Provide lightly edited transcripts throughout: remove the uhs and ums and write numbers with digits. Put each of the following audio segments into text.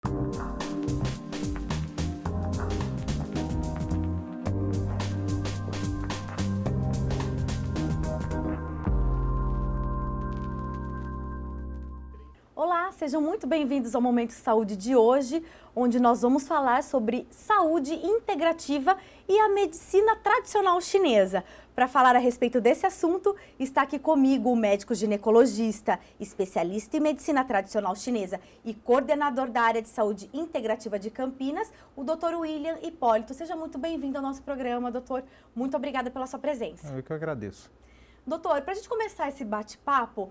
Olá, sejam muito bem-vindos ao Momento Saúde de hoje, onde nós vamos falar sobre saúde integrativa e a medicina tradicional chinesa. Para falar a respeito desse assunto, está aqui comigo o médico ginecologista, especialista em medicina tradicional chinesa e coordenador da área de saúde integrativa de Campinas, o Dr. William Hipólito. Seja muito bem-vindo ao nosso programa, doutor. Muito obrigada pela sua presença. Eu que agradeço. Doutor, para a gente começar esse bate-papo,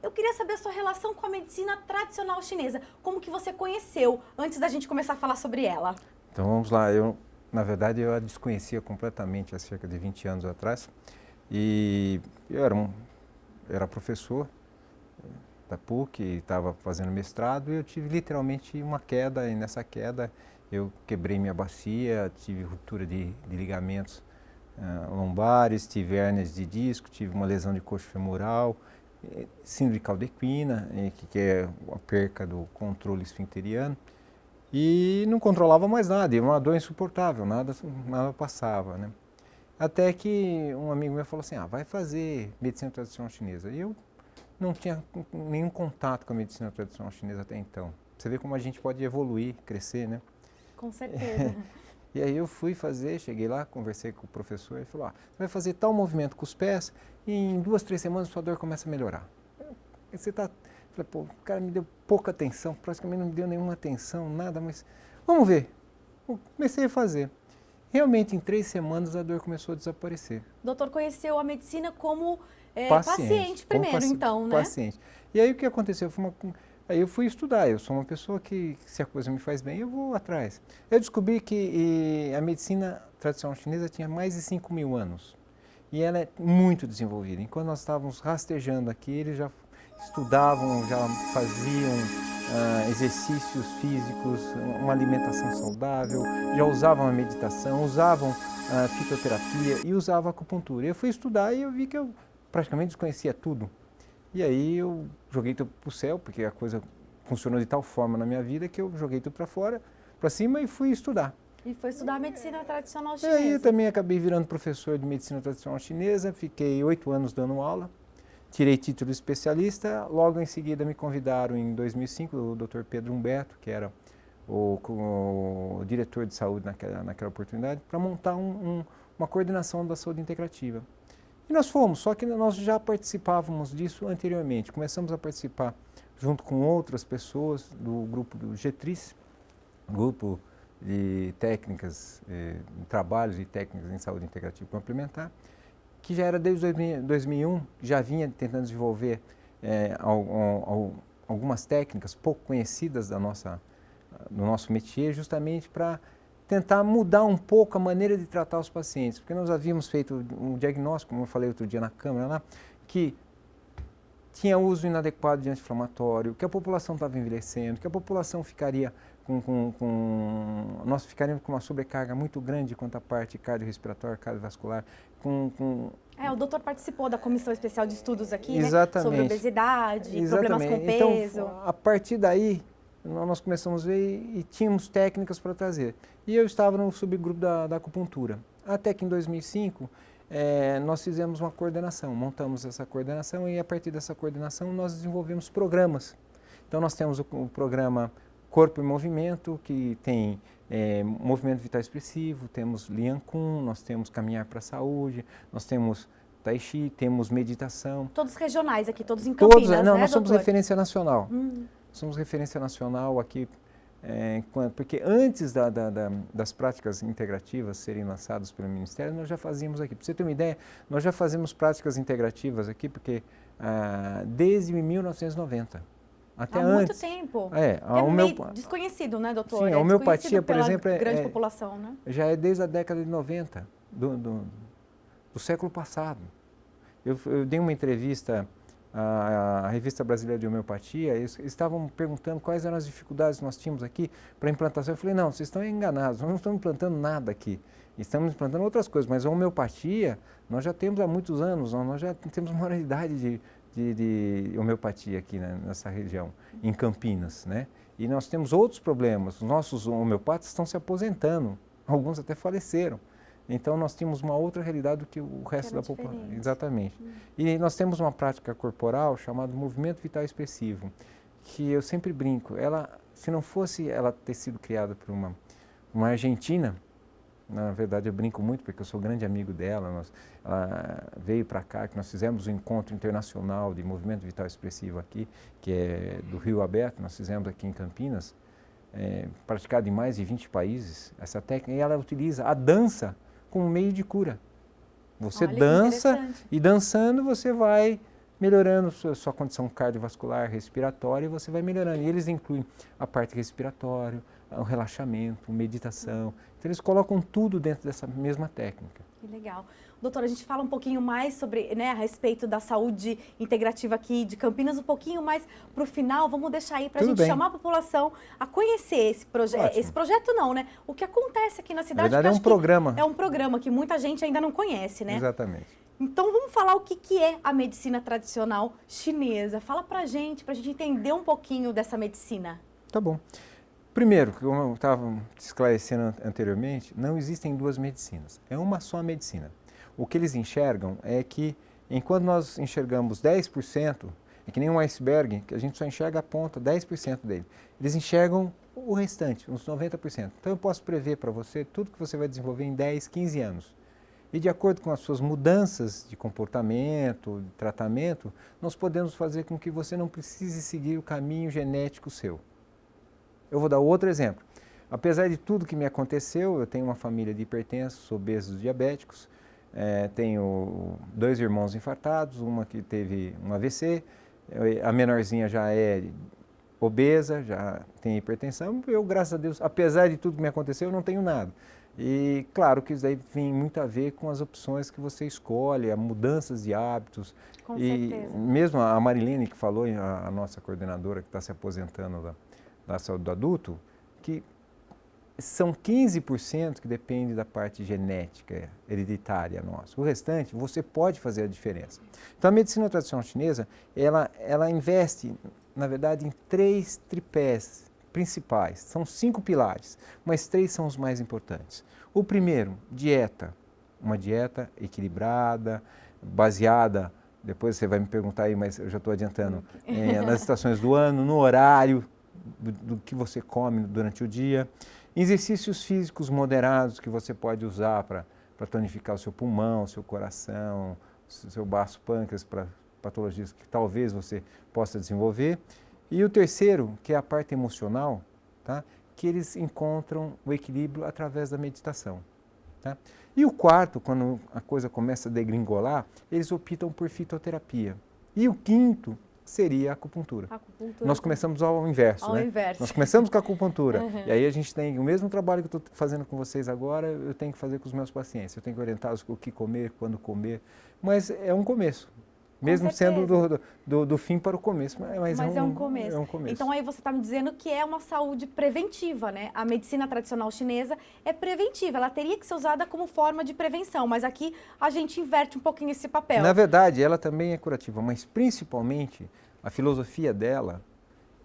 eu queria saber a sua relação com a medicina tradicional chinesa. Como que você conheceu antes da gente começar a falar sobre ela? Então vamos lá, na verdade eu a desconhecia completamente há cerca de 20 anos atrás e eu era professor da PUC, estava fazendo mestrado e eu tive literalmente uma queda e nessa queda eu quebrei minha bacia, tive ruptura de ligamentos lombares, tive hérnias de disco, tive uma lesão de coxo femoral, síndrome de caldequina, que é a perca do controle esfincteriano, e não controlava mais nada, e uma dor insuportável, nada passava, né? Até que um amigo meu falou assim, vai fazer medicina tradicional chinesa. E eu não tinha nenhum contato com a medicina tradicional chinesa até então. Você vê como a gente pode evoluir, crescer, né? Com certeza. E aí eu fui fazer, cheguei lá, conversei com o professor e falou, você vai fazer tal movimento com os pés e em 2, 3 semanas sua dor começa a melhorar. Falei, pô, o cara me deu pouca atenção, praticamente não me deu nenhuma atenção, nada, mas vamos ver. Eu comecei a fazer. Realmente em 3 semanas a dor começou a desaparecer. O doutor conheceu a medicina como paciente primeiro, então, né? Paciente. E aí o que aconteceu? Aí eu fui estudar, eu sou uma pessoa que, se a coisa me faz bem, eu vou atrás. Eu descobri que a medicina tradicional chinesa tinha mais de 5.000 anos. E ela é muito desenvolvida. Enquanto nós estávamos rastejando aqui, eles já estudavam, já faziam exercícios físicos, uma alimentação saudável, já usavam a meditação, usavam a fitoterapia e usavam a acupuntura. Eu fui estudar e eu vi que eu praticamente desconhecia tudo. E aí eu joguei tudo para o céu, porque a coisa funcionou de tal forma na minha vida que eu joguei tudo para fora, para cima e fui estudar. E foi estudar medicina tradicional chinesa. E aí eu também acabei virando professor de medicina tradicional chinesa, fiquei 8 anos dando aula, tirei título de especialista, logo em seguida me convidaram em 2005, o Dr. Pedro Humberto, que era o diretor de saúde naquela oportunidade, para montar uma coordenação da saúde integrativa. E nós fomos, só que nós já participávamos disso anteriormente. Começamos a participar junto com outras pessoas do grupo do GETRIS, grupo de técnicas, trabalhos e técnicas em saúde integrativa complementar, que já era desde 2001, já vinha tentando desenvolver algumas técnicas pouco conhecidas do nosso métier, justamente para tentar mudar um pouco a maneira de tratar os pacientes, porque nós havíamos feito um diagnóstico, como eu falei outro dia na Câmara lá, que tinha uso inadequado de anti-inflamatório, que a população estava envelhecendo, que a população ficaria nós ficaríamos com uma sobrecarga muito grande quanto à parte cardiorrespiratória, cardiovascular, o doutor participou da comissão especial de estudos aqui, exatamente, né? Sobre obesidade, exatamente, problemas com peso. Então, a partir daí, nós começamos a ver e tínhamos técnicas para trazer. E eu estava no subgrupo da acupuntura. Até que em 2005, nós fizemos uma coordenação, montamos essa coordenação e a partir dessa coordenação nós desenvolvemos programas. Então nós temos o programa Corpo em Movimento, que tem movimento vital expressivo, temos Lian Kun, nós temos Caminhar para a Saúde, nós temos Tai Chi, temos meditação. Todos regionais aqui, todos em Campinas, né, nós somos doutor? referência nacional. Somos referência nacional aqui, porque antes das práticas integrativas serem lançadas pelo Ministério, nós já fazíamos aqui. Para você ter uma ideia, nós já fazemos práticas integrativas aqui, porque desde 1990. Até há antes. Muito tempo. Meio desconhecido, né, doutor? Sim, a homeopatia, por exemplo, grande população, né? Já é desde a década de 90, do século passado. Eu dei uma entrevista à Revista Brasileira de Homeopatia, eles estavam perguntando quais eram as dificuldades que nós tínhamos aqui para a implantação. Eu falei, não, vocês estão enganados, nós não estamos implantando nada aqui. Estamos implantando outras coisas, mas a homeopatia nós já temos há muitos anos, nós já temos uma idade de homeopatia aqui nessa região, em Campinas, né? E nós temos outros problemas. Os nossos homeopatas estão se aposentando, alguns até faleceram. Então nós tínhamos uma outra realidade do que o resto da população. Exatamente. E nós temos uma prática corporal chamada movimento vital expressivo, que eu sempre brinco. Ela, se não fosse ela ter sido criada por uma argentina, na verdade eu brinco muito porque eu sou grande amigo dela, ela veio para cá, que nós fizemos um encontro internacional de movimento vital expressivo aqui, que é do Rio Aberto, nós fizemos aqui em Campinas, praticado em mais de 20 países, essa técnica, e ela utiliza a dança como meio de cura. Você dança e dançando você vai melhorando sua condição cardiovascular, respiratória, e você vai melhorando. E eles incluem a parte respiratória, o relaxamento, meditação. Então eles colocam tudo dentro dessa mesma técnica. Que legal. Doutora, a gente fala um pouquinho mais sobre, né, a respeito da saúde integrativa aqui de Campinas, um pouquinho mais para o final. Vamos deixar aí para a gente chamar a população a conhecer esse projeto. Esse projeto não, né? O que acontece aqui na cidade. Na verdade é um programa. É um programa que muita gente ainda não conhece, né? Exatamente. Então vamos falar o que é a medicina tradicional chinesa. Fala para a gente entender um pouquinho dessa medicina. Tá bom. Primeiro, como eu estava esclarecendo anteriormente, não existem duas medicinas, é uma só medicina. O que eles enxergam é que, enquanto nós enxergamos 10%, é que nem um iceberg, que a gente só enxerga a ponta, 10% dele. Eles enxergam o restante, uns 90%. Então eu posso prever para você tudo que você vai desenvolver em 10, 15 anos. E de acordo com as suas mudanças de comportamento, de tratamento, nós podemos fazer com que você não precise seguir o caminho genético seu. Eu vou dar outro exemplo. Apesar de tudo que me aconteceu, eu tenho uma família de hipertensos, obesos, diabéticos, tenho 2 irmãos infartados, uma que teve um AVC, a menorzinha já é obesa, já tem hipertensão. Eu, graças a Deus, apesar de tudo que me aconteceu, eu não tenho nada. E claro que isso aí tem muito a ver com as opções que você escolhe, as mudanças de hábitos. Com certeza. Mesmo a Marilene, que falou, a nossa coordenadora que está se aposentando da saúde do adulto, que são 15% que depende da parte genética, hereditária nossa. O restante, você pode fazer a diferença. Então, a medicina tradicional chinesa, ela investe, na verdade, em 3 tripés principais. São 5 pilares, mas 3 são os mais importantes. O primeiro, dieta. Uma dieta equilibrada, baseada, depois você vai me perguntar aí, mas eu já estou adiantando, nas estações do ano, no horário do que você come durante o dia. Exercícios físicos moderados que você pode usar para tonificar o seu pulmão, o seu coração, o seu baço pâncreas, para patologias que talvez você possa desenvolver. E o terceiro, que é a parte emocional, tá? Que eles encontram o equilíbrio através da meditação. Tá? E o quarto, quando a coisa começa a degringolar, eles optam por fitoterapia. E o quinto seria a acupuntura. Nós começamos ao inverso, né? Nós começamos com a acupuntura. E aí a gente tem o mesmo trabalho que eu estou fazendo com vocês agora, eu tenho que fazer com os meus pacientes. Eu tenho que orientá-los o que comer, quando comer. Mas é um começo. Mesmo sendo do fim para o começo, mas é um começo. Então aí você está me dizendo que é uma saúde preventiva, né? A medicina tradicional chinesa é preventiva, ela teria que ser usada como forma de prevenção, mas aqui a gente inverte um pouquinho esse papel. Na verdade, ela também é curativa, mas principalmente a filosofia dela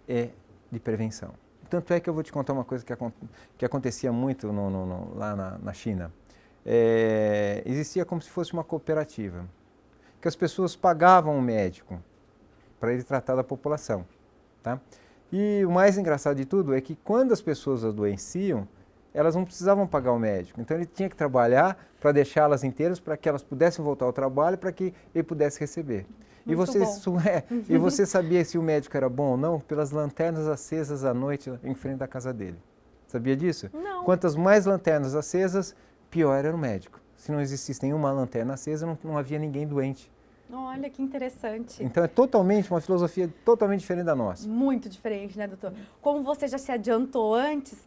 é de prevenção. Tanto é que eu vou te contar uma coisa que acontecia muito lá na China. Existia como se fosse uma cooperativa, que as pessoas pagavam o médico para ele tratar da população. Tá? E o mais engraçado de tudo é que quando as pessoas adoeciam, elas não precisavam pagar o médico. Então ele tinha que trabalhar para deixá-las inteiras, para que elas pudessem voltar ao trabalho, para que ele pudesse receber. E você sabia se o médico era bom ou não pelas lanternas acesas à noite em frente da casa dele. Sabia disso? Não. Quantas mais lanternas acesas, pior era o médico. Se não existisse nenhuma lanterna acesa, não havia ninguém doente. Olha que interessante. Então é uma filosofia totalmente diferente da nossa. Muito diferente, né, doutor? Como você já se adiantou antes,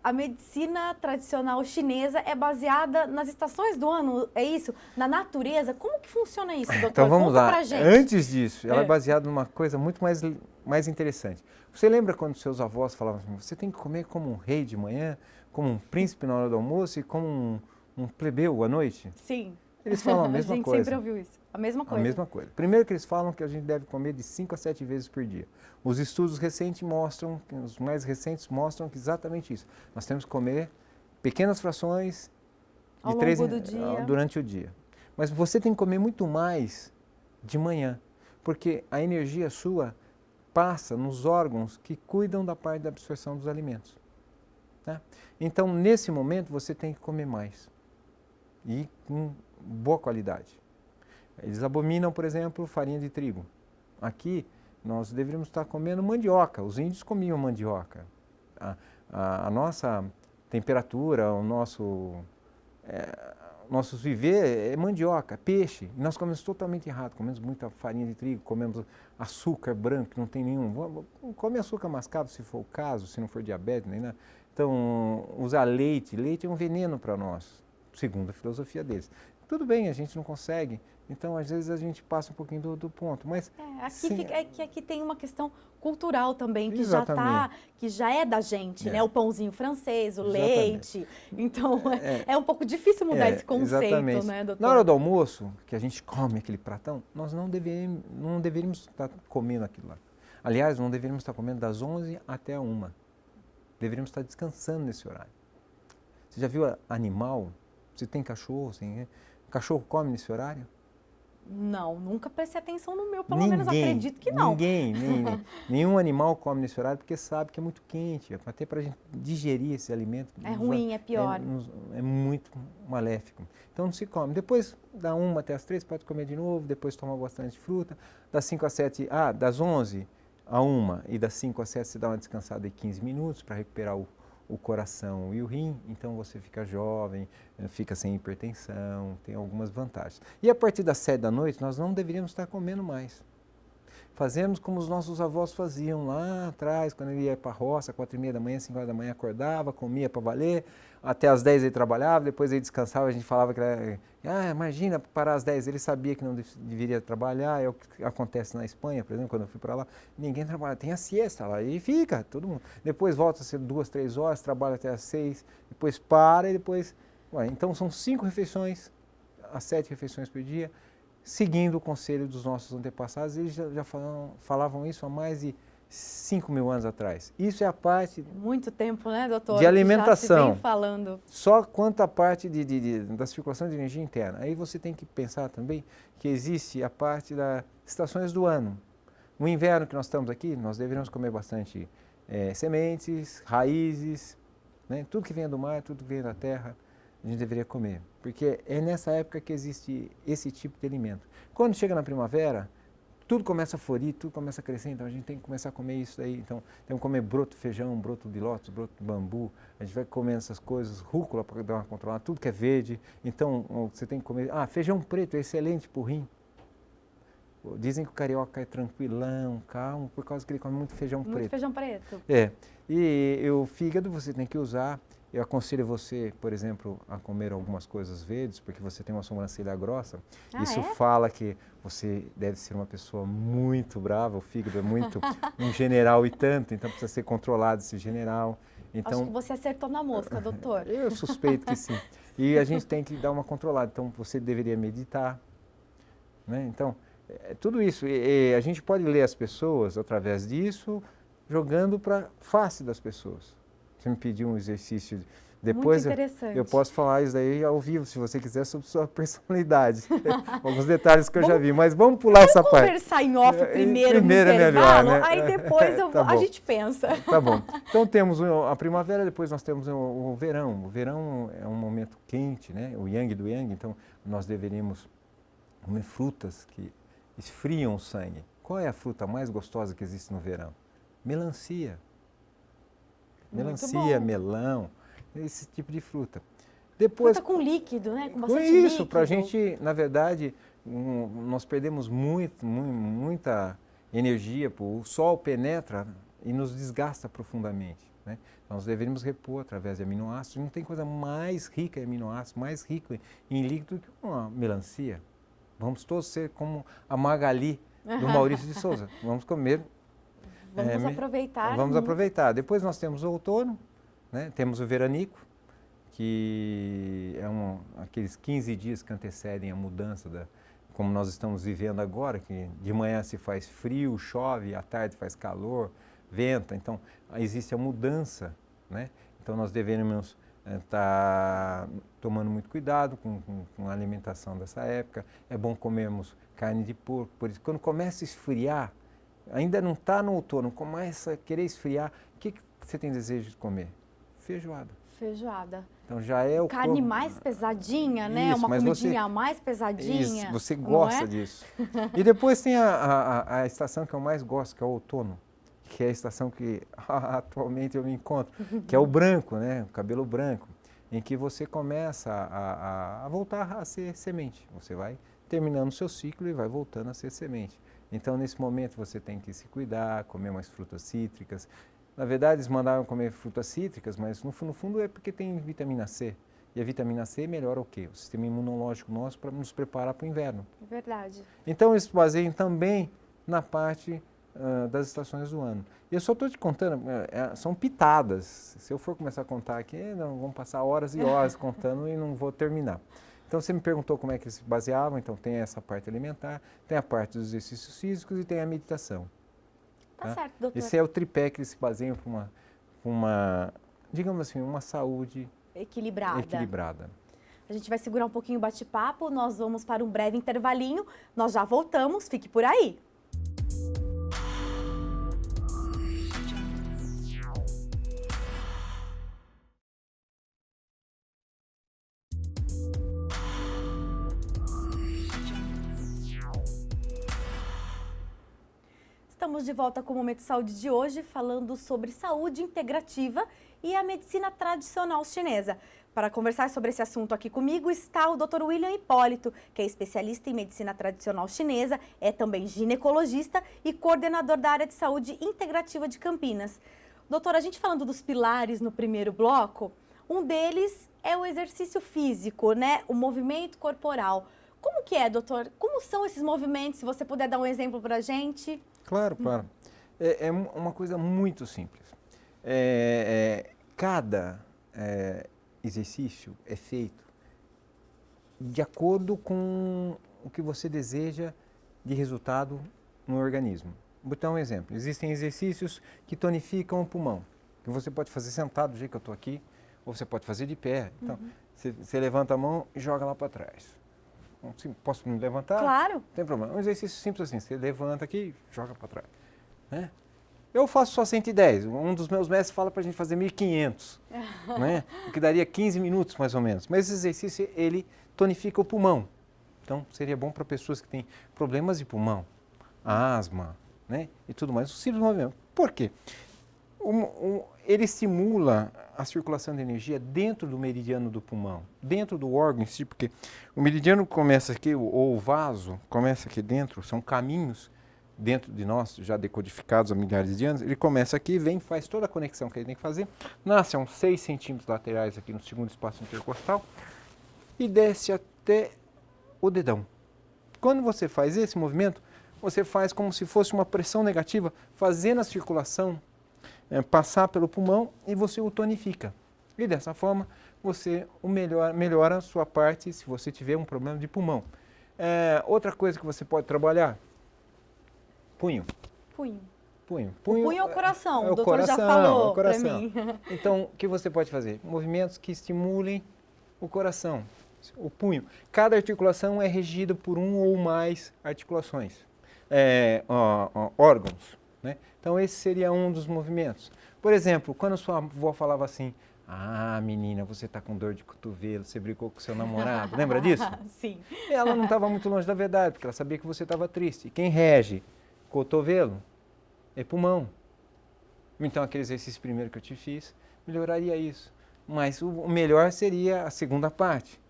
a medicina tradicional chinesa é baseada nas estações do ano, é isso? Na natureza? Como que funciona isso, doutor? Então vamos Conta lá. pra gente. Antes disso, ela é baseada numa coisa muito mais interessante. Você lembra quando seus avós falavam assim, você tem que comer como um rei de manhã, como um príncipe na hora do almoço e como um plebeu à noite? Sim. Eles falam a mesma coisa. A gente sempre ouviu isso. A mesma coisa. A mesma coisa. Primeiro que eles falam que a gente deve comer de 5 a 7 vezes por dia. Os estudos recentes mostram, os mais recentes mostram que exatamente isso. Nós temos que comer pequenas frações ao longo do dia. Durante o dia. Mas você tem que comer muito mais de manhã, porque a energia sua passa nos órgãos que cuidam da parte da absorção dos alimentos. Tá? Então, nesse momento, você tem que comer mais e com boa qualidade. Eles abominam, por exemplo, farinha de trigo. Aqui, nós deveríamos estar comendo mandioca. Os índios comiam mandioca. A nossa temperatura, o nosso viver é mandioca, peixe. E nós comemos totalmente errado. Comemos muita farinha de trigo, comemos açúcar branco, que não tem nenhum. Come açúcar mascavo, se for o caso, se não for diabetes, nem nada. Então, usar leite. Leite é um veneno para nós, segundo a filosofia deles. Tudo bem, a gente não consegue. Então, às vezes, a gente passa um pouquinho do ponto. Mas, aqui tem uma questão cultural também, que que já é da gente, né? O pãozinho francês, o leite. Então, é um pouco difícil mudar esse conceito, né, doutor? Na hora do almoço, que a gente come aquele pratão, nós não deveríamos estar comendo aquilo lá. Aliás, não deveríamos estar comendo das 11 até a 1. Deveríamos estar descansando nesse horário. Você já viu animal? Você tem cachorro? Cachorro come nesse horário? Não, nunca prestei atenção no meu, pelo menos acredito que não. Nenhum animal come nesse horário porque sabe que é muito quente, até para a gente digerir esse alimento. É ruim, é pior. É muito maléfico. Então não se come. Depois, da 1 até as 3, pode comer de novo, depois toma bastante fruta. Das 5 às 7, das 11 a 1 e das 5 às 7 você dá uma descansada de 15 minutos para recuperar o coração e o rim, então você fica jovem, fica sem hipertensão, tem algumas vantagens. E a partir das 7 da noite, nós não deveríamos estar comendo mais. Fazemos como os nossos avós faziam lá atrás, quando ele ia para a roça, 4h30 da manhã, 5 horas da manhã, acordava, comia para valer, até às 10 ele trabalhava, depois ele descansava, a gente falava que imagina, parar às 10, ele sabia que não deveria trabalhar, é o que acontece na Espanha, por exemplo, quando eu fui para lá, ninguém trabalha, tem a siesta lá, e fica, todo mundo. Depois volta a ser 2, 3 horas, trabalha até às 6, depois para e depois... então são 5 refeições, as 7 refeições por dia, seguindo o conselho dos nossos antepassados. Eles já falavam isso há mais de 5.000 anos atrás. Isso é a parte... Muito tempo, né, doutor? De alimentação. Já se vem falando. Só quanto à parte da circulação de energia interna. Aí você tem que pensar também que existe a parte das estações do ano. No inverno que nós estamos aqui, nós deveríamos comer bastante sementes, raízes, né? Tudo que vem do mar, tudo que vem da terra, a gente deveria comer, porque é nessa época que existe esse tipo de alimento. Quando chega na primavera, tudo começa a florir, tudo começa a crescer, então a gente tem que começar a comer isso daí. Então, tem que comer broto de feijão, broto de lótus, broto de bambu, a gente vai comendo essas coisas, rúcula para dar uma controlada, tudo que é verde. Então, você tem que comer... feijão preto é excelente para o rim. Dizem que o carioca é tranquilão, calmo, por causa que ele come muito feijão preto. Muito feijão preto. E o fígado você tem que usar. Eu aconselho você, por exemplo, a comer algumas coisas verdes, porque você tem uma sobrancelha grossa. Isso fala que você deve ser uma pessoa muito brava, o fígado é muito um general e tanto, então precisa ser controlado esse general. Então, acho que você acertou na mosca, doutor. Eu suspeito que sim. E a gente tem que dar uma controlada, então você deveria meditar, né? Então, tudo isso, a gente pode ler as pessoas através disso, jogando para a face das pessoas. Você me pediu um exercício, depois eu posso falar isso daí ao vivo, se você quiser, sobre sua personalidade. Alguns detalhes que eu já vi, mas vamos pular essa parte. Vamos conversar em off primeiro no intervalo, melhor, né? Aí depois a gente pensa. Tá bom. Então temos a primavera, depois nós temos o verão. O verão é um momento quente, né? O yang do yang, então nós deveríamos comer frutas que esfriam o sangue. Qual é a fruta mais gostosa que existe no verão? Melancia. Melancia, melão, esse tipo de fruta. Depois, fruta com líquido, né? Com bastante isso, para a gente, na verdade, nós perdemos muita energia, o sol penetra e nos desgasta profundamente, né? Então, nós deveríamos repor através de aminoácidos. Não tem coisa mais rica em aminoácidos, mais rica em líquido que uma melancia. Vamos todos ser como a Magali do Maurício de Souza. Vamos comer. Vamos aproveitar. Vamos aproveitar. Depois nós temos o outono, né? Temos o veranico, que é aqueles 15 dias que antecedem a mudança como nós estamos vivendo agora, que de manhã se faz frio, chove, à tarde faz calor, venta, então existe a mudança, né? Então nós devemos estar tomando muito cuidado com a alimentação dessa época. É bom comermos carne de porco, por isso quando começa a esfriar, ainda não está no outono, começa a querer esfriar, o que você tem desejo de comer? Feijoada. Feijoada. Então já é o carne mais pesadinha, né? Isso, uma mas comidinha mais pesadinha. Isso, você gosta disso. E depois tem a estação que eu mais gosto, que é o outono, que é a estação que atualmente eu me encontro, que é o branco, né? O cabelo branco, em que você começa a voltar a ser semente. Você vai terminando o seu ciclo e vai voltando a ser semente. Então, nesse momento, você tem que se cuidar, comer mais frutas cítricas. Na verdade, eles mandaram comer frutas cítricas, mas no fundo é porque tem vitamina C. E a vitamina C melhora o quê? O sistema imunológico nosso para nos preparar para o inverno. Verdade. Então, eles baseiam também na parte das estações do ano. E eu só estou te contando, são pitadas. Se eu for começar a contar aqui, não, vamos passar horas e horas contando e não vou terminar. Então, você me perguntou como é que eles se baseavam, então tem essa parte alimentar, tem a parte dos exercícios físicos e tem a meditação. Tá certo, doutor. Esse é o tripé que eles se baseiam para uma, digamos assim, uma saúde equilibrada. A gente vai segurar um pouquinho o bate-papo, nós vamos para um breve intervalinho, nós já voltamos, fique por aí. Estamos de volta com o Momento Saúde de hoje, falando sobre saúde integrativa e a medicina tradicional chinesa. Para conversar sobre esse assunto aqui comigo está o Dr. William Hipólito, que é especialista em medicina tradicional chinesa, é também ginecologista e coordenador da área de saúde integrativa de Campinas. Doutor, a gente falando dos pilares no primeiro bloco, um deles é o exercício físico, né? O movimento corporal. Como que é, doutor? Como são esses movimentos? Se você puder dar um exemplo para a gente. Claro. É uma coisa muito simples. Cada exercício é feito de acordo com o que você deseja de resultado no organismo. Vou dar um exemplo. Existem exercícios que tonificam o pulmão, que você pode fazer sentado do jeito que eu estou aqui, ou você pode fazer de pé. Então, você levanta a mão e joga lá para trás. Posso me levantar? Claro. Não tem problema. É um exercício simples assim. Você levanta aqui e joga para trás. Né? Eu faço só 110. Um dos meus mestres fala para a gente fazer 1.500. Né? O que daria 15 minutos mais ou menos. Mas esse exercício, ele tonifica o pulmão. Então, seria bom para pessoas que têm problemas de pulmão, asma, né? E tudo mais. O simples movimento. Por quê? Ele estimula a circulação de energia dentro do meridiano do pulmão, dentro do órgão em si, porque o meridiano começa aqui, ou o vaso começa aqui dentro, são caminhos dentro de nós, já decodificados há milhares de anos, ele começa aqui, vem, faz toda a conexão que ele tem que fazer, nasce a uns 6 centímetros laterais aqui no segundo espaço intercostal e desce até o dedão. Quando você faz esse movimento, você faz como se fosse uma pressão negativa, fazendo a circulação passar pelo pulmão e você o tonifica. E dessa forma, você melhora a sua parte se você tiver um problema de pulmão. Outra coisa que você pode trabalhar, punho. Punho é o coração, o doutor já falou para mim. Então, o que você pode fazer? Movimentos que estimulem o coração, o punho. Cada articulação é regida por um ou mais articulações, órgãos. Né? Então, esse seria um dos movimentos. Por exemplo, quando sua avó falava assim, menina, você está com dor de cotovelo, você brigou com seu namorado, lembra disso? Sim. Ela não estava muito longe da verdade, porque ela sabia que você estava triste. E quem rege cotovelo é pulmão. Então, aquele exercício primeiro que eu te fiz, melhoraria isso. Mas o melhor seria a segunda parte,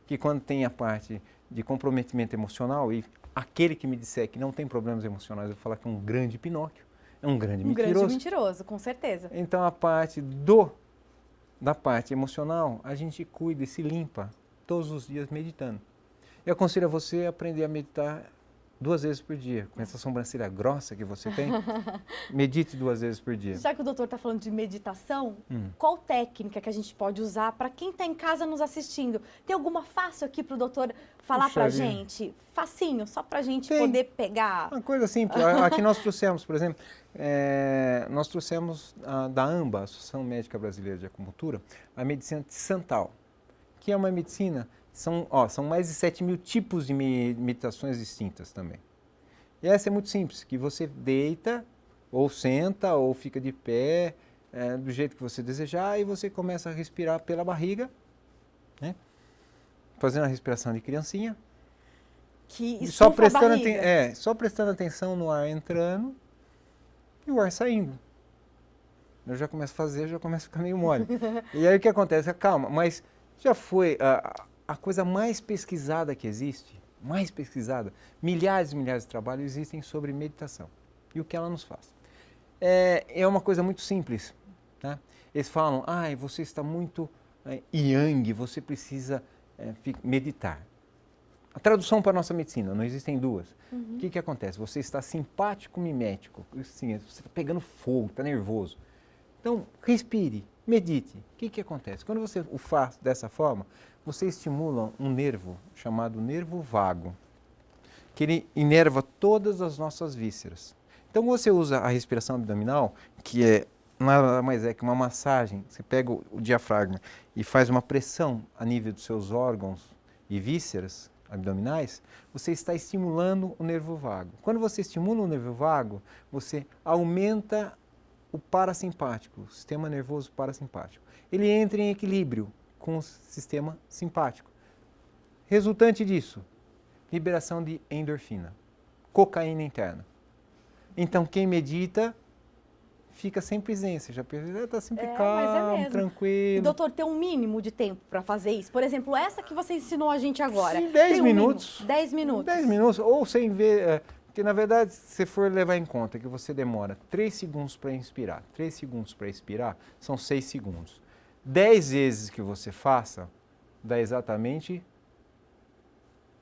que quando tem a parte de comprometimento emocional, e aquele que me disser que não tem problemas emocionais, eu vou falar que é um grande Pinóquio, é um grande mentiroso. Um grande mentiroso, com certeza. Então, a parte da parte emocional, a gente cuida e se limpa todos os dias meditando. Eu aconselho a você aprender a meditar 2 vezes por dia. Com essa sobrancelha grossa que você tem, medite 2 vezes por dia. Já que o doutor está falando de meditação, qual técnica que a gente pode usar para quem está em casa nos assistindo? Tem alguma fácil aqui para o doutor falar para a gente? Facinho, só para a gente poder pegar? Uma coisa simples. Aqui nós trouxemos, por exemplo, nós trouxemos da AMBA, Associação Médica Brasileira de Acupuntura, a medicina de Santal, que é uma medicina, são mais de 7.000 tipos de meditações distintas também. E essa é muito simples, que você deita, ou senta, ou fica de pé, do jeito que você desejar, e você começa a respirar pela barriga, né? Fazendo a respiração de criancinha. Que só prestando atenção no ar entrando e o ar saindo. Eu já começo a fazer, já começo a ficar meio mole. E aí o que acontece? Calma, mas já foi a coisa mais pesquisada que existe, milhares e milhares de trabalhos existem sobre meditação e o que ela nos faz. É uma coisa muito simples, tá? Eles falam, você está muito yang, você precisa meditar. A tradução para a nossa medicina, não existem duas. O que acontece? Você está simpático mimético, assim, você está pegando fogo, está nervoso. Então, respire, medite. O que acontece? Quando você o faz dessa forma, você estimula um nervo chamado nervo vago, que ele inerva todas as nossas vísceras. Então, você usa a respiração abdominal, que nada mais é que uma massagem. Você pega o diafragma e faz uma pressão a nível dos seus órgãos e vísceras abdominais, você está estimulando o nervo vago. Quando você estimula o nervo vago, você aumenta o parasimpático, o sistema nervoso parasimpático. Ele entra em equilíbrio com o sistema simpático. Resultante disso, liberação de endorfina, cocaína interna. Então, quem medita fica sem presença, já percebeu? Está sempre calmo, tranquilo. E, doutor, tem um mínimo de tempo para fazer isso? Por exemplo, essa que você ensinou a gente agora. Sim, 10 minutos. 10 minutos. 10 minutos, ou sem ver... Porque, na verdade, se for levar em conta que você demora 3 segundos para inspirar, 3 segundos para expirar, são 6 segundos. 10 vezes que você faça, dá exatamente...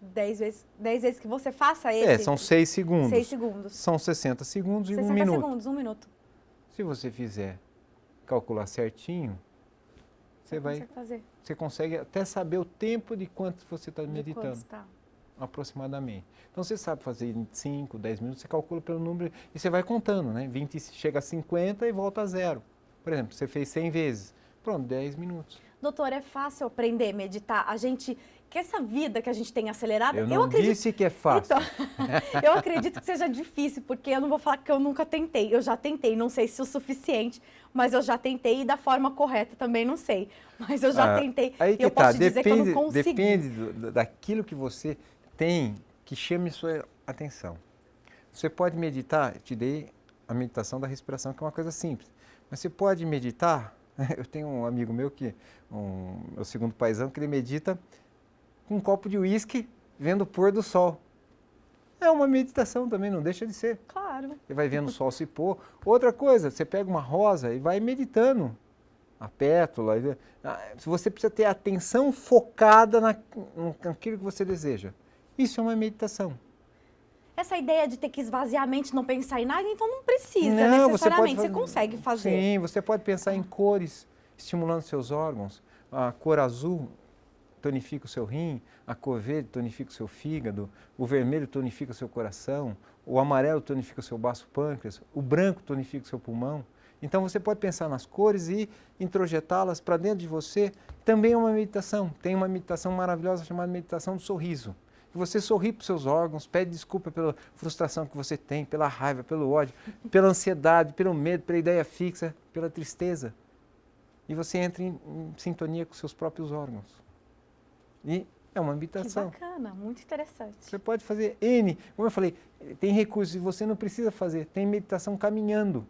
10 vezes que você faça esse... são 6 segundos. 6 segundos. São 60 segundos e 1 minuto. 60 segundos, 1 minuto. Se você fizer, calcular certinho, você consegue até saber o tempo de quanto você está meditando. Aproximadamente. Então, você sabe fazer em 5, 10 minutos, você calcula pelo número e você vai contando, né? 20 chega a 50 e volta a 0. Por exemplo, você fez 100 vezes. Pronto, 10 minutos. Doutor, é fácil aprender a meditar? Que essa vida que a gente tem acelerada... Eu não disse que é fácil. Então, eu acredito que seja difícil, porque eu não vou falar que eu nunca tentei. Eu já tentei, não sei se o suficiente, mas eu já tentei e da forma correta também não sei. Mas eu já tentei aí que eu posso dizer que eu não consegui. Depende daquilo que você tem que chame sua atenção. Você pode meditar, eu te dei a meditação da respiração, que é uma coisa simples. Mas você pode meditar, eu tenho um amigo meu, meu segundo paizão, que ele medita com um copo de uísque vendo o pôr do sol. É uma meditação também, não deixa de ser. Claro. Você vai vendo o sol se pôr. Outra coisa, você pega uma rosa e vai meditando. A pétala. Você precisa ter a atenção focada naquilo que você deseja. Isso é uma meditação. Essa ideia de ter que esvaziar a mente, não pensar em nada, então não precisa necessariamente. Você consegue fazer. Sim, você pode pensar em cores, estimulando seus órgãos. A cor azul tonifica o seu rim, a cor verde tonifica o seu fígado, o vermelho tonifica o seu coração, o amarelo tonifica o seu baço pâncreas, o branco tonifica o seu pulmão. Então você pode pensar nas cores e introjetá-las para dentro de você. Também é uma meditação. Tem uma meditação maravilhosa chamada meditação do sorriso. Você sorri para os seus órgãos, pede desculpa pela frustração que você tem, pela raiva, pelo ódio, pela ansiedade, pelo medo, pela ideia fixa, pela tristeza. E você entra em sintonia com seus próprios órgãos. E é uma meditação. Que bacana, muito interessante. Você pode fazer N, como eu falei, tem recursos e você não precisa fazer. Tem meditação caminhando.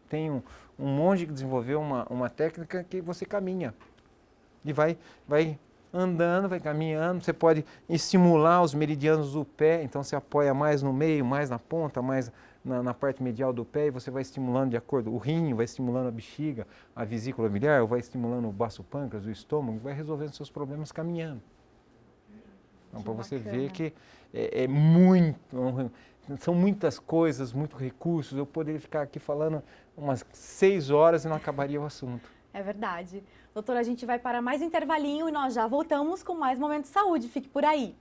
Tem um monge que desenvolveu uma técnica que você caminha. E vai andando, vai caminhando. Você pode estimular os meridianos do pé. Então você apoia mais no meio, mais na ponta, mais na parte medial do pé. E você vai estimulando de acordo. O rim vai estimulando a bexiga, a vesícula biliar, vai estimulando o baço pâncreas, o estômago. Vai resolvendo seus problemas caminhando. Então, para você ver que é muito, são muitas coisas, muitos recursos. Eu poderia ficar aqui falando umas 6 horas e não acabaria o assunto. É verdade. Doutora, a gente vai para mais um intervalinho e nós já voltamos com mais Momento de Saúde. Fique por aí.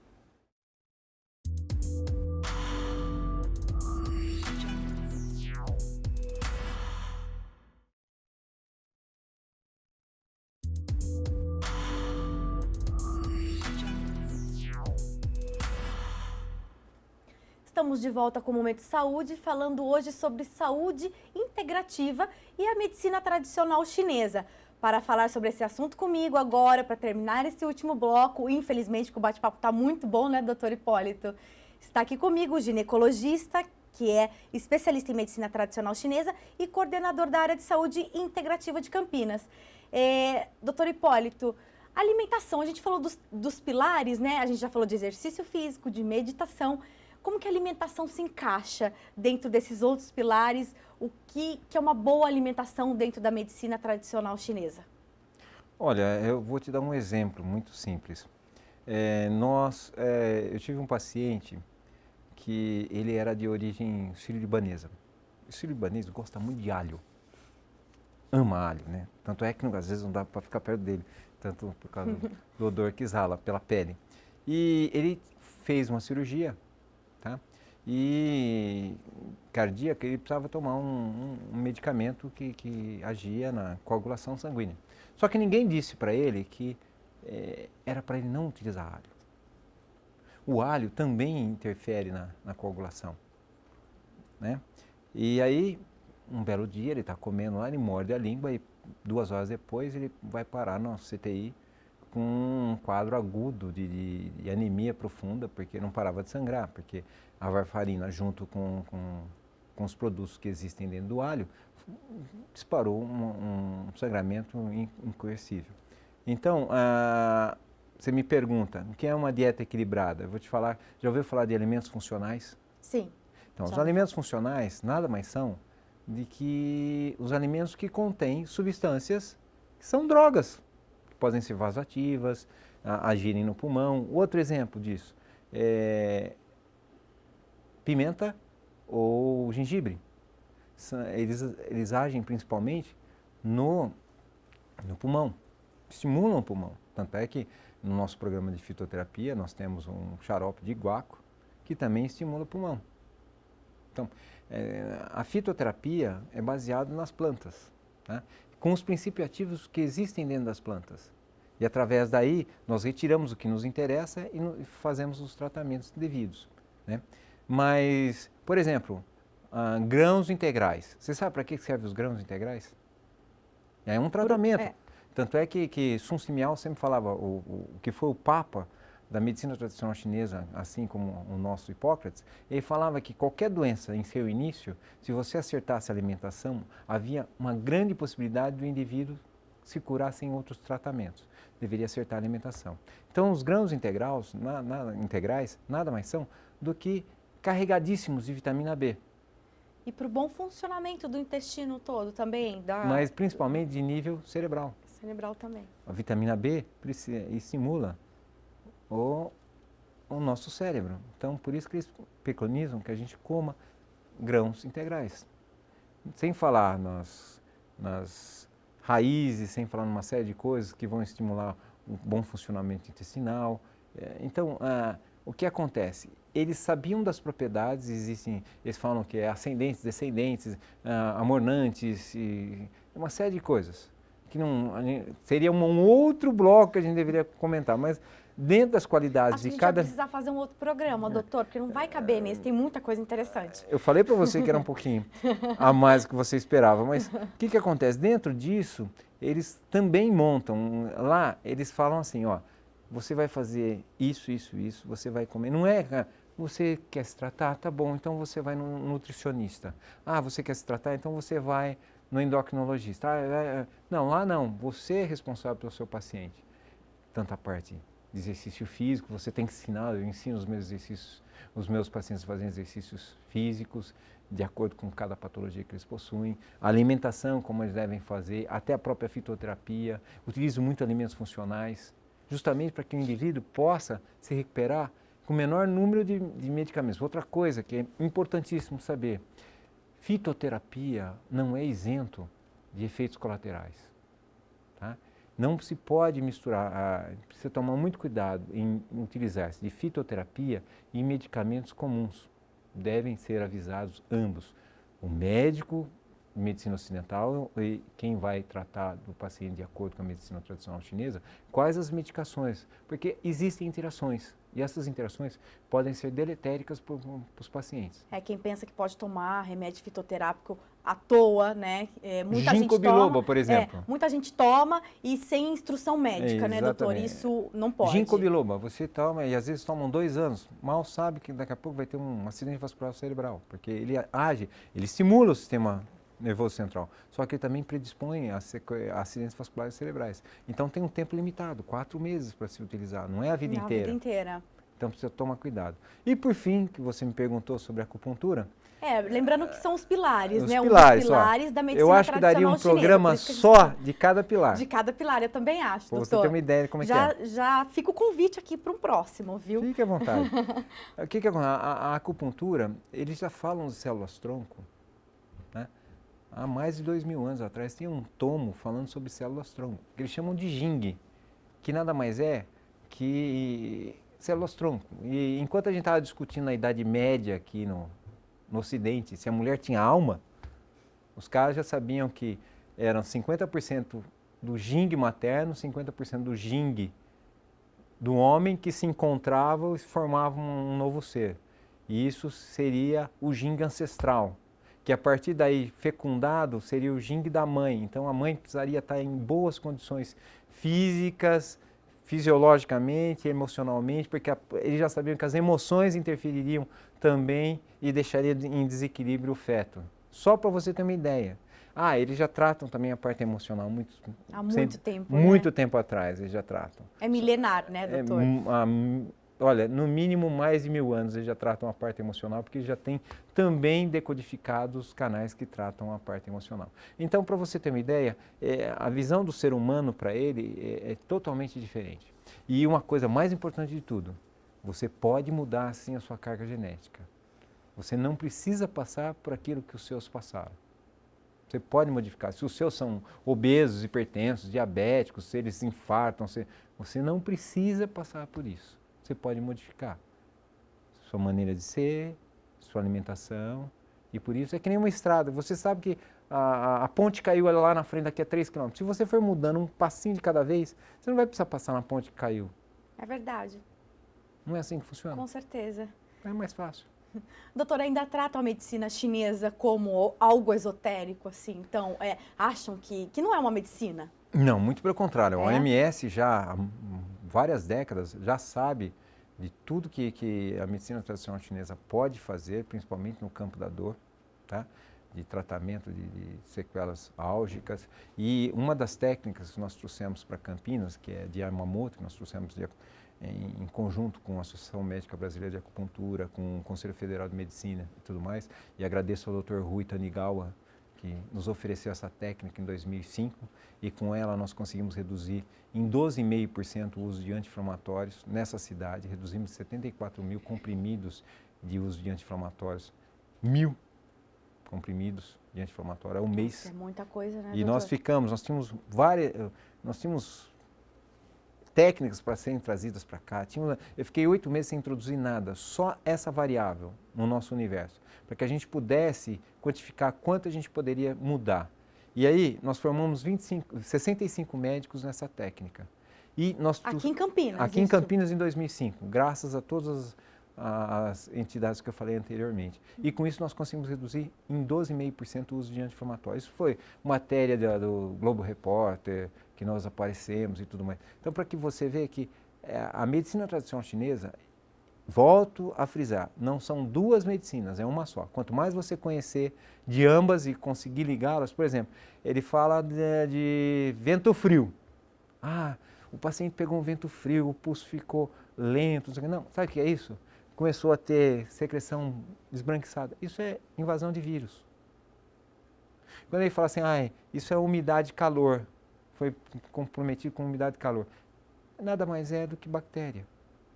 Estamos de volta com o Momento de Saúde, falando hoje sobre saúde integrativa e a medicina tradicional chinesa. Para falar sobre esse assunto comigo agora, para terminar esse último bloco, infelizmente que o bate-papo está muito bom, né, doutor Hipólito? Está aqui comigo o ginecologista, que é especialista em medicina tradicional chinesa e coordenador da área de saúde integrativa de Campinas. Doutor Hipólito, alimentação, a gente falou dos pilares, né? A gente já falou de exercício físico, de meditação. Como que a alimentação se encaixa dentro desses outros pilares? O que é uma boa alimentação dentro da medicina tradicional chinesa? Olha, eu vou te dar um exemplo muito simples. Eu tive um paciente que ele era de origem sírio-libanesa. O sírio-libanês gosta muito de alho, ama alho, né? Tanto é que às vezes não dá para ficar perto dele, tanto por causa do odor que exala pela pele. E ele fez uma cirurgia, tá? E cardíaca, ele precisava tomar um medicamento que agia na coagulação sanguínea. Só que ninguém disse para ele que era para ele não utilizar alho. O alho também interfere na coagulação, né? E aí, um belo dia, ele está comendo lá, ele morde a língua e 2 horas depois ele vai parar no CTI com um quadro agudo de anemia profunda, porque não parava de sangrar, porque a varfarina, junto com os produtos que existem dentro do alho, disparou um sangramento incoercível. Então, você me pergunta, o que é uma dieta equilibrada? Eu vou te falar, já ouviu falar de alimentos funcionais? Sim. Então, os alimentos funcionais nada mais são de que os alimentos que contêm substâncias que são drogas, que podem ser vasoativas, agirem no pulmão. Outro exemplo disso é pimenta ou gengibre. Eles agem principalmente no pulmão, estimulam o pulmão. Tanto é que no nosso programa de fitoterapia nós temos um xarope de guaco que também estimula o pulmão. Então, a fitoterapia é baseada nas plantas, tá? Com os princípios ativos que existem dentro das plantas. E através daí nós retiramos o que nos interessa e fazemos os tratamentos devidos, né? Mas, por exemplo, grãos integrais. Você sabe para que servem os grãos integrais? É um tratamento. Tanto é que Sun Simiao sempre falava, o que foi o papa da medicina tradicional chinesa, assim como o nosso Hipócrates, ele falava que qualquer doença em seu início, se você acertasse a alimentação, havia uma grande possibilidade do indivíduo se curar sem outros tratamentos. Deveria acertar a alimentação. Então, os grãos integrais nada mais são do que carregadíssimos de vitamina B. E para o bom funcionamento do intestino todo também? Mas principalmente de nível cerebral. Cerebral também. A vitamina B estimula o nosso cérebro. Então, por isso que eles preconizam que a gente coma grãos integrais. Sem falar nas raízes, sem falar numa série de coisas que vão estimular um bom funcionamento intestinal. Então, o que acontece? Eles sabiam das propriedades, eles falam que é ascendentes, descendentes, amornantes, e uma série de coisas. Que seria um outro bloco que a gente deveria comentar, mas dentro das qualidades de cada... Acho que a gente vai precisar fazer um outro programa, doutor, porque não vai caber nesse, tem muita coisa interessante. Eu falei para você que era um pouquinho a mais do que você esperava, mas o que acontece? Dentro disso, eles também montam, lá eles falam assim, ó, você vai fazer isso, você vai comer, não é... Você quer se tratar? Tá bom, então você vai no nutricionista. Você quer se tratar? Então você vai no endocrinologista. Não, lá não, você é responsável pelo seu paciente. Tanto a parte de exercício físico, você tem que ensinar, eu ensino os meus exercícios, os meus pacientes fazem exercícios físicos, de acordo com cada patologia que eles possuem, a alimentação, como eles devem fazer, até a própria fitoterapia, utilizo muito alimentos funcionais, justamente para que o indivíduo possa se recuperar com o menor número de medicamentos. Outra coisa que é importantíssimo saber, fitoterapia não é isento de efeitos colaterais. Tá? Não se pode misturar, precisa tomar muito cuidado em utilizar-se de fitoterapia e medicamentos comuns. Devem ser avisados ambos, o médico de medicina ocidental e quem vai tratar do paciente de acordo com a medicina tradicional chinesa, quais as medicações, porque existem interações e essas interações podem ser deletéricas para os pacientes. Quem pensa que pode tomar remédio fitoterápico à toa, né? Muita Ginkgo gente toma, biloba, por exemplo. Muita gente toma e sem instrução médica, né, doutor? Exatamente. Isso não pode. Ginkgo biloba, você toma e às vezes tomam 2 anos, mal sabe que daqui a pouco vai ter um acidente vascular cerebral, porque ele age, ele estimula o sistema nervoso central, só que ele também predispõe a acidentes vasculares cerebrais. Então tem um tempo limitado, 4 meses para se utilizar, não é a vida inteira. A vida inteira. Então precisa tomar cuidado. E por fim, que você me perguntou sobre a acupuntura. Lembrando que são os pilares, os né? pilares, os pilares da medicina eu acho que daria um programa só de cada pilar. De cada pilar, eu também acho, doutor. Você tem uma ideia de como é que é. Já fica o convite aqui para um próximo, viu? Fique à vontade. O que é a acupuntura, eles já falam de células-tronco, né? Há mais de 2000 anos atrás tem um tomo falando sobre células-tronco, que eles chamam de Jing, que nada mais é que células-tronco. E enquanto a gente estava discutindo na Idade Média aqui no Ocidente, se a mulher tinha alma, os caras já sabiam que eram 50% do Jing materno, 50% do Jing do homem que se encontravam e formavam um novo ser. E isso seria o Jing ancestral, que a partir daí, fecundado, seria o Jing da mãe. Então a mãe precisaria estar em boas condições físicas, fisiologicamente, emocionalmente, porque eles já sabiam que as emoções interfeririam também e deixaria em desequilíbrio o feto. Só para você ter uma ideia. Eles já tratam também a parte emocional há muito tempo. Muito tempo atrás eles já tratam. É milenar, né, doutor? Olha, no mínimo mais de 1000 anos eles já tratam a parte emocional, porque já tem também decodificados os canais que tratam a parte emocional. Então, para você ter uma ideia, a visão do ser humano para ele é totalmente diferente. E uma coisa mais importante de tudo, você pode mudar sim a sua carga genética. Você não precisa passar por aquilo que os seus passaram. Você pode modificar. Se os seus são obesos, hipertensos, diabéticos, se eles infartam, você não precisa passar por isso. Você pode modificar sua maneira de ser, sua alimentação, e por isso é que nem uma estrada. Você sabe que a ponte caiu lá na frente, daqui a 3 km. Se você for mudando um passinho de cada vez, você não vai precisar passar na ponte que caiu. É verdade. Não é assim que funciona? Com certeza. É mais fácil. Doutora, ainda tratam a medicina chinesa como algo esotérico, assim? Então, acham que não é uma medicina? Não, muito pelo contrário. A OMS já há várias décadas já sabe de tudo que a medicina tradicional chinesa pode fazer, principalmente no campo da dor, tá? De tratamento de sequelas álgicas. E uma das técnicas que nós trouxemos para Campinas, que é de Yamamoto, que nós trouxemos em conjunto com a Associação Médica Brasileira de Acupuntura, com o Conselho Federal de Medicina e tudo mais, e agradeço ao Dr. Rui Tanigawa, que nos ofereceu essa técnica em 2005, e com ela nós conseguimos reduzir em 12,5% o uso de anti-inflamatórios nessa cidade, reduzimos 74 mil comprimidos de uso de anti-inflamatórios, 1000 comprimidos de anti-inflamatório ao mês. É muita coisa, né, E doutor? nós tínhamos técnicas para serem trazidas para cá. Eu fiquei 8 meses sem introduzir nada, só essa variável no nosso universo, para que a gente pudesse quantificar quanto a gente poderia mudar. E aí nós formamos 65 médicos nessa técnica. E aqui em Campinas? Aqui em Campinas em 2005, graças a todas as entidades que eu falei anteriormente. E com isso nós conseguimos reduzir em 12,5% o uso de anti-inflamatórios. Isso foi matéria do Globo Repórter, que nós aparecemos e tudo mais. Então, para que você veja que a medicina tradicional chinesa, volto a frisar, não são duas medicinas, é uma só. Quanto mais você conhecer de ambas e conseguir ligá-las, por exemplo, ele fala de vento frio. O paciente pegou um vento frio, o pulso ficou lento, não, sabe o que é isso? Começou a ter secreção esbranquiçada. Isso é invasão de vírus. Quando ele fala assim, isso é umidade e calor, foi comprometido com umidade e calor. nada mais é do que bactéria.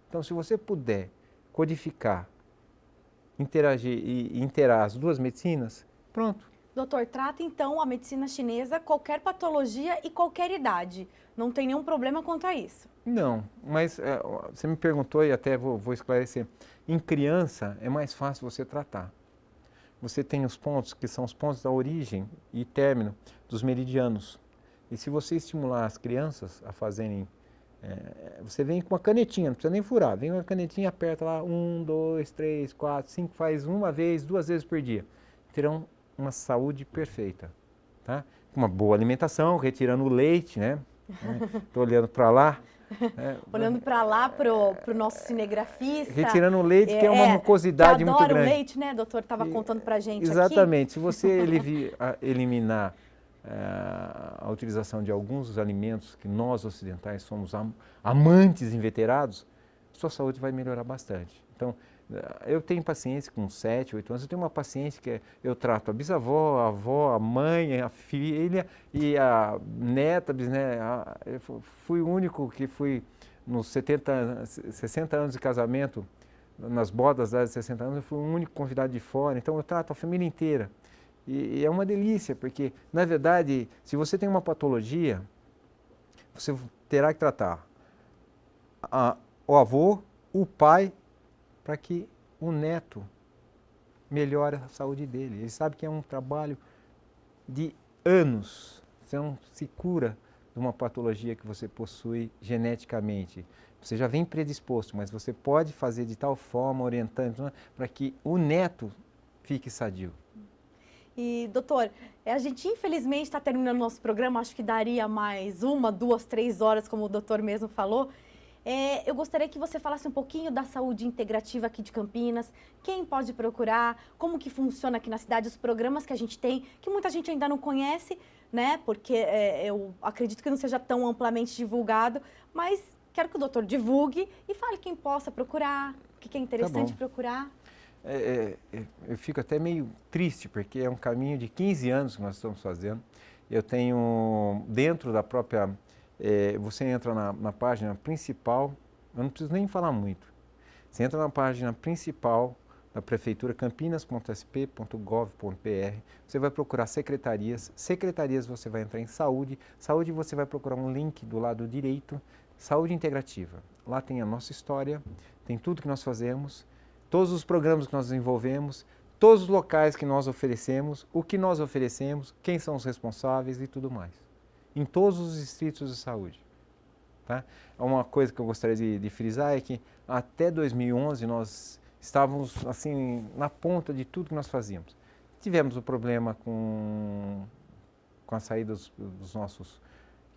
Então, se você puder codificar, interagir e interar as duas medicinas, pronto. Doutor, trata então a medicina chinesa qualquer patologia e qualquer idade. Não tem nenhum problema quanto a isso. Não, mas você me perguntou e até vou esclarecer. Em criança é mais fácil você tratar. Você tem os pontos que são os pontos da origem e término dos meridianos. E se você estimular as crianças a fazerem, você vem com uma canetinha, não precisa nem furar, vem uma canetinha, aperta lá 1, 2, 3, 4, 5, faz uma vez, 2 vezes por dia. Terão uma saúde perfeita, tá? Uma boa alimentação, retirando o leite, né? Estou olhando para lá. Olhando para lá, para o nosso cinegrafista. Retirando o leite, que é uma mucosidade muito grande. Adora o leite, né, doutor? Estava contando para a gente exatamente. aqui. Se você eliminar a utilização de alguns dos alimentos que nós ocidentais somos amantes inveterados, sua saúde vai melhorar bastante. Então, eu tenho pacientes com 7, 8 anos, eu tenho uma paciente que eu trato a bisavó, a avó, a mãe, a filha e a neta, bisneta. Eu fui o único que fui nos 60 anos de casamento, nas bodas de 60 anos, eu fui o único convidado de fora, então eu trato a família inteira. E é uma delícia, porque, na verdade, se você tem uma patologia, você terá que tratar o avô, o pai, para que o neto melhore a saúde dele. Ele sabe que é um trabalho de anos. Você não se cura de uma patologia que você possui geneticamente. Você já vem predisposto, mas você pode fazer de tal forma, orientando, para que o neto fique sadio. E, doutor, a gente infelizmente está terminando o nosso programa, acho que daria mais 1, 2, 3 horas, como o doutor mesmo falou. Eu gostaria que você falasse um pouquinho da saúde integrativa aqui de Campinas, quem pode procurar, como que funciona aqui na cidade, os programas que a gente tem, que muita gente ainda não conhece, né? Porque eu acredito que não seja tão amplamente divulgado, mas quero que o doutor divulgue e fale quem possa procurar, o que é interessante procurar. Eu fico até meio triste, porque é um caminho de 15 anos que nós estamos fazendo. Eu tenho, dentro da própria... você entra na página principal, eu não preciso nem falar muito. Você entra na página principal da Prefeitura, campinas.sp.gov.br, você vai procurar secretarias, você vai entrar em saúde, você vai procurar um link do lado direito, saúde integrativa. Lá tem a nossa história, tem tudo que nós fazemos, todos os programas que nós desenvolvemos, todos os locais que nós oferecemos, o que nós oferecemos, quem são os responsáveis e tudo mais. Em todos os distritos de saúde. Tá? Uma coisa que eu gostaria de frisar é que até 2011 nós estávamos assim na ponta de tudo que nós fazíamos. Tivemos o problema com a saída dos nossos,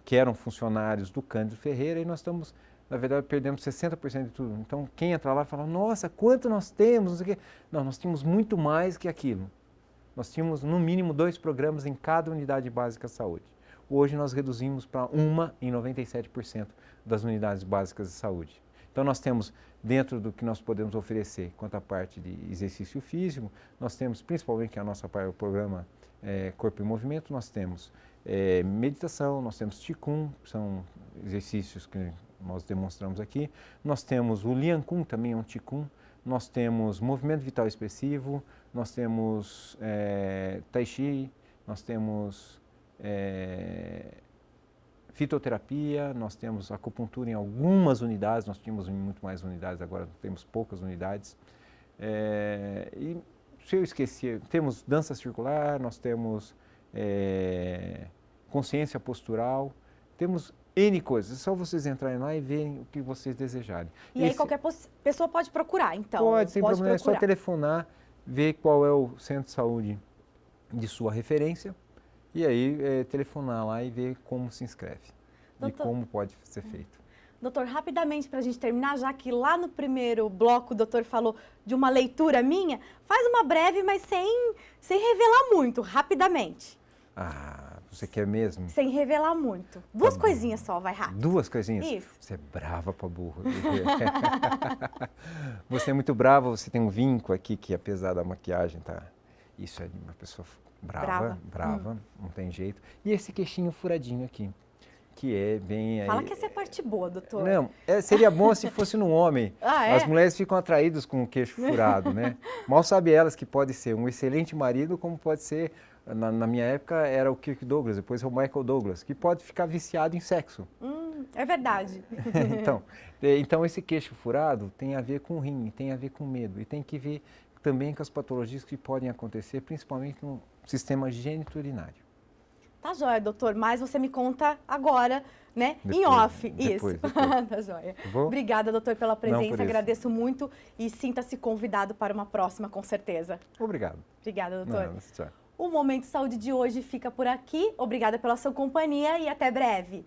que eram funcionários do Cândido Ferreira, e nós estamos, na verdade, perdemos 60% de tudo. Então, quem entra lá fala, nossa, quanto nós temos, não sei o quê. Não, nós tínhamos muito mais que aquilo. Nós tínhamos, no mínimo, 2 programas em cada unidade básica de saúde. Hoje nós reduzimos para uma em 97% das unidades básicas de saúde. Então nós temos, dentro do que nós podemos oferecer quanto à parte de exercício físico, nós temos principalmente a nossa parte, o programa Corpo em Movimento, nós temos meditação, nós temos Qigong, são exercícios que nós demonstramos aqui, nós temos o Lian Kun, também é um Qigong, nós temos movimento vital expressivo, nós temos Tai Chi, nós temos fitoterapia, nós temos acupuntura em algumas unidades, nós tínhamos muito mais unidades, agora temos poucas unidades. E se eu esqueci, temos dança circular, nós temos consciência postural, temos N coisas, é só vocês entrarem lá e verem o que vocês desejarem. E aí qualquer pessoa pode procurar, então? Pode, sem problema, é só telefonar, ver qual é o centro de saúde de sua referência, e aí telefonar lá e ver como se inscreve. Doutor, e como pode ser feito. Doutor, rapidamente para a gente terminar, já que lá no primeiro bloco o doutor falou de uma leitura minha, faz uma breve, mas sem revelar muito, rapidamente. Ah, você quer mesmo? Sem revelar muito. 2 coisinhas só, vai rápido. 2 coisinhas? Isso. Você é brava pra burro. Você é muito brava, você tem um vinco aqui que apesar da maquiagem, tá? Isso é uma pessoa brava, não tem jeito. E esse queixinho furadinho aqui. que é bem... Fala que essa é a parte boa, doutor. Não, seria bom se fosse num homem. Ah, é? As mulheres ficam atraídas com o queixo furado, né? Mal sabe elas que pode ser um excelente marido, como pode ser, na minha época era o Kirk Douglas, depois é o Michael Douglas, que pode ficar viciado em sexo. É verdade. Então esse queixo furado tem a ver com rim, tem a ver com medo e tem que ver também com as patologias que podem acontecer, principalmente no sistema geniturinário. Tá joia, doutor, mas você me conta agora, né? Depois, em off, depois, isso. depois. Tá joia. Vou? Obrigada, doutor, pela presença, Não, por isso. agradeço muito e sinta-se convidado para uma próxima, com certeza. Obrigado. Obrigada, doutor. Não, tchau. O Momento Saúde de hoje fica por aqui. Obrigada pela sua companhia e até breve.